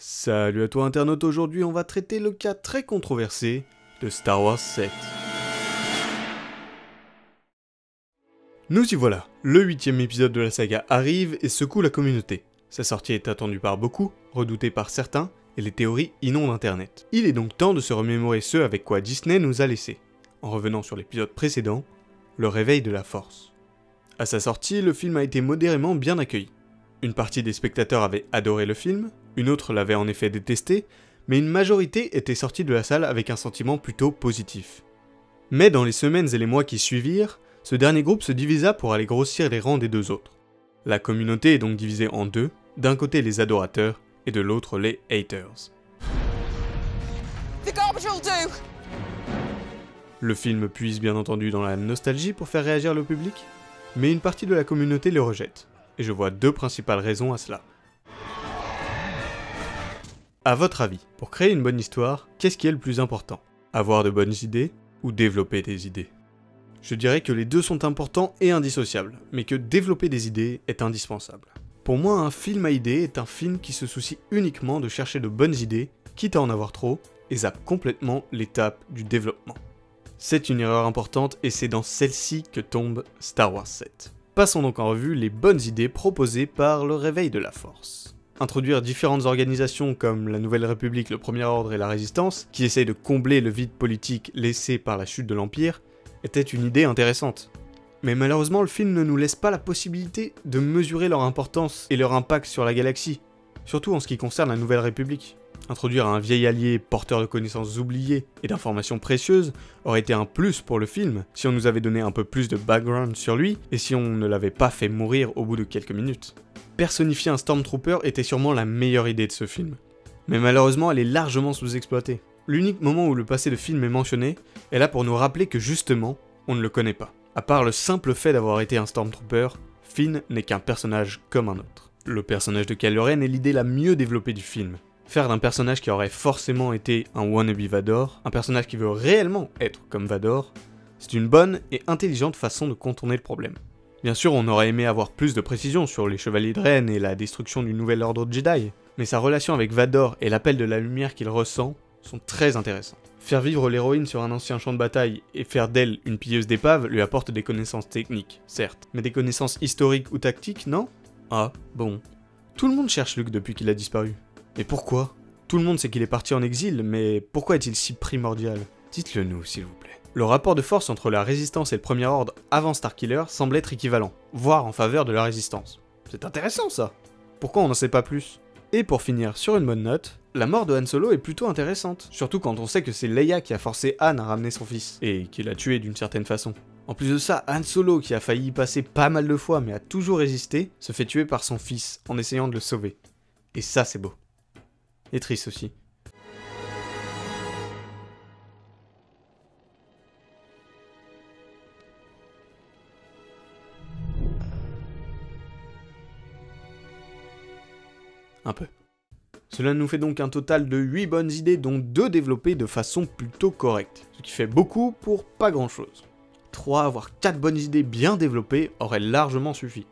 Salut à toi internaute, aujourd'hui on va traiter le cas très controversé de Star Wars 7. Nous y voilà, le 8ème épisode de la saga arrive et secoue la communauté. Sa sortie est attendue par beaucoup, redoutée par certains, et les théories inondent internet. Il est donc temps de se remémorer ce avec quoi Disney nous a laissé, en revenant sur l'épisode précédent, le réveil de la Force. À sa sortie, le film a été modérément bien accueilli. Une partie des spectateurs avait adoré le film, une autre l'avait en effet détesté, mais une majorité était sortie de la salle avec un sentiment plutôt positif. Mais dans les semaines et les mois qui suivirent, ce dernier groupe se divisa pour aller grossir les rangs des deux autres. La communauté est donc divisée en deux, d'un côté les adorateurs et de l'autre les haters. Le film puise bien entendu dans la nostalgie pour faire réagir le public, mais une partie de la communauté le rejette, et je vois deux principales raisons à cela. A votre avis, pour créer une bonne histoire, qu'est-ce qui est le plus important? Avoir de bonnes idées ou développer des idées? Je dirais que les deux sont importants et indissociables, mais que développer des idées est indispensable. Pour moi, un film à idées est un film qui se soucie uniquement de chercher de bonnes idées, quitte à en avoir trop, et zappe complètement l'étape du développement. C'est une erreur importante et c'est dans celle-ci que tombe Star Wars 7. Passons donc en revue les bonnes idées proposées par le réveil de la Force. Introduire différentes organisations comme la Nouvelle République, le Premier Ordre et la Résistance, qui essayent de combler le vide politique laissé par la chute de l'Empire, était une idée intéressante. Mais malheureusement, le film ne nous laisse pas la possibilité de mesurer leur importance et leur impact sur la galaxie, surtout en ce qui concerne la Nouvelle République. Introduire un vieil allié porteur de connaissances oubliées et d'informations précieuses aurait été un plus pour le film si on nous avait donné un peu plus de background sur lui et si on ne l'avait pas fait mourir au bout de quelques minutes. Personnifier un Stormtrooper était sûrement la meilleure idée de ce film. Mais malheureusement, elle est largement sous-exploitée. L'unique moment où le passé de film est mentionné est là pour nous rappeler que justement, on ne le connaît pas. À part le simple fait d'avoir été un Stormtrooper, Finn n'est qu'un personnage comme un autre. Le personnage de Kylo Ren est l'idée la mieux développée du film. Faire d'un personnage qui aurait forcément été un wannabe Vador, un personnage qui veut réellement être comme Vador, c'est une bonne et intelligente façon de contourner le problème. Bien sûr, on aurait aimé avoir plus de précisions sur les Chevaliers de Ren et la destruction du Nouvel Ordre Jedi, mais sa relation avec Vador et l'appel de la lumière qu'il ressent sont très intéressants. Faire vivre l'héroïne sur un ancien champ de bataille et faire d'elle une pilleuse d'épave lui apporte des connaissances techniques, certes, mais des connaissances historiques ou tactiques, non? Ah, bon. Tout le monde cherche Luke depuis qu'il a disparu. Mais pourquoi? Tout le monde sait qu'il est parti en exil, mais pourquoi est-il si primordial? Dites-le nous, s'il vous plaît. Le rapport de force entre la Résistance et le Premier Ordre avant Starkiller semble être équivalent, voire en faveur de la Résistance. C'est intéressant ça! Pourquoi on n'en sait pas plus? Et pour finir sur une bonne note, la mort de Han Solo est plutôt intéressante, surtout quand on sait que c'est Leia qui a forcé Han à ramener son fils, et qui l'a tué d'une certaine façon. En plus de ça, Han Solo, qui a failli y passer pas mal de fois mais a toujours résisté, se fait tuer par son fils en essayant de le sauver. Et ça c'est beau. Et triste aussi. Un peu. Cela nous fait donc un total de 8 bonnes idées dont 2 développées de façon plutôt correcte, ce qui fait beaucoup pour pas grand chose. 3 voire 4 bonnes idées bien développées auraient largement suffi.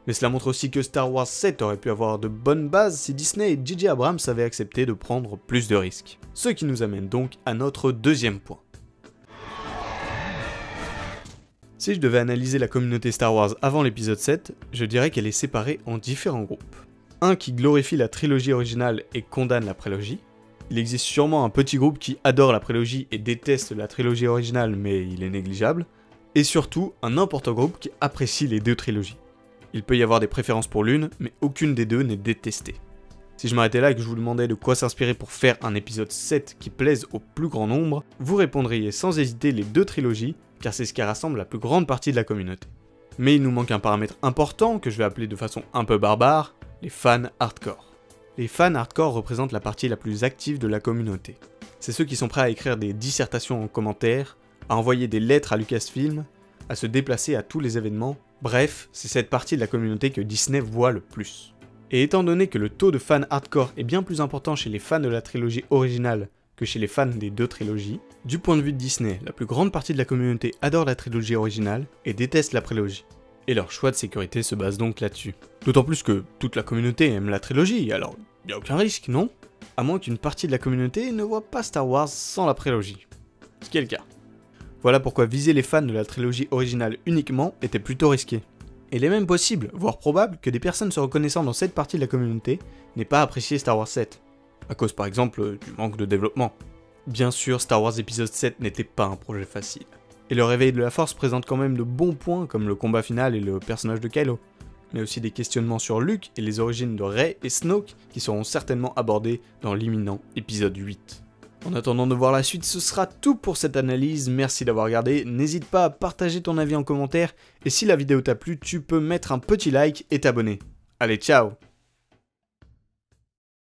Mais cela montre aussi que Star Wars 7 aurait pu avoir de bonnes bases si Disney et J.J. Abrams avaient accepté de prendre plus de risques. Ce qui nous amène donc à notre deuxième point. Si je devais analyser la communauté Star Wars avant l'épisode 7, je dirais qu'elle est séparée en différents groupes. Un qui glorifie la trilogie originale et condamne la prélogie. Il existe sûrement un petit groupe qui adore la prélogie et déteste la trilogie originale, mais il est négligeable. Et surtout, un important groupe qui apprécie les deux trilogies. Il peut y avoir des préférences pour l'une, mais aucune des deux n'est détestée. Si je m'arrêtais là et que je vous demandais de quoi s'inspirer pour faire un épisode 7 qui plaise au plus grand nombre, vous répondriez sans hésiter les deux trilogies, car c'est ce qui rassemble la plus grande partie de la communauté. Mais il nous manque un paramètre important que je vais appeler de façon un peu barbare, les fans hardcore. Les fans hardcore représentent la partie la plus active de la communauté. C'est ceux qui sont prêts à écrire des dissertations en commentaire, à envoyer des lettres à Lucasfilm, à se déplacer à tous les événements, bref, c'est cette partie de la communauté que Disney voit le plus. Et étant donné que le taux de fans hardcore est bien plus important chez les fans de la trilogie originale que chez les fans des deux trilogies, du point de vue de Disney, la plus grande partie de la communauté adore la trilogie originale et déteste la prélogie. Et leur choix de sécurité se base donc là-dessus. D'autant plus que toute la communauté aime la trilogie, alors y a aucun risque, non? à moins qu'une partie de la communauté ne voit pas Star Wars sans la prélogie. Ce qui est le cas. Voilà pourquoi viser les fans de la trilogie originale uniquement était plutôt risqué. Et il est même possible, voire probable, que des personnes se reconnaissant dans cette partie de la communauté n'aient pas apprécié Star Wars 7, à cause par exemple du manque de développement. Bien sûr, Star Wars épisode 7 n'était pas un projet facile. Et le réveil de la Force présente quand même de bons points comme le combat final et le personnage de Kylo, mais aussi des questionnements sur Luke et les origines de Rey et Snoke qui seront certainement abordés dans l'imminent épisode 8. En attendant de voir la suite, ce sera tout pour cette analyse, merci d'avoir regardé, n'hésite pas à partager ton avis en commentaire, et si la vidéo t'a plu, tu peux mettre un petit like et t'abonner. Allez, ciao!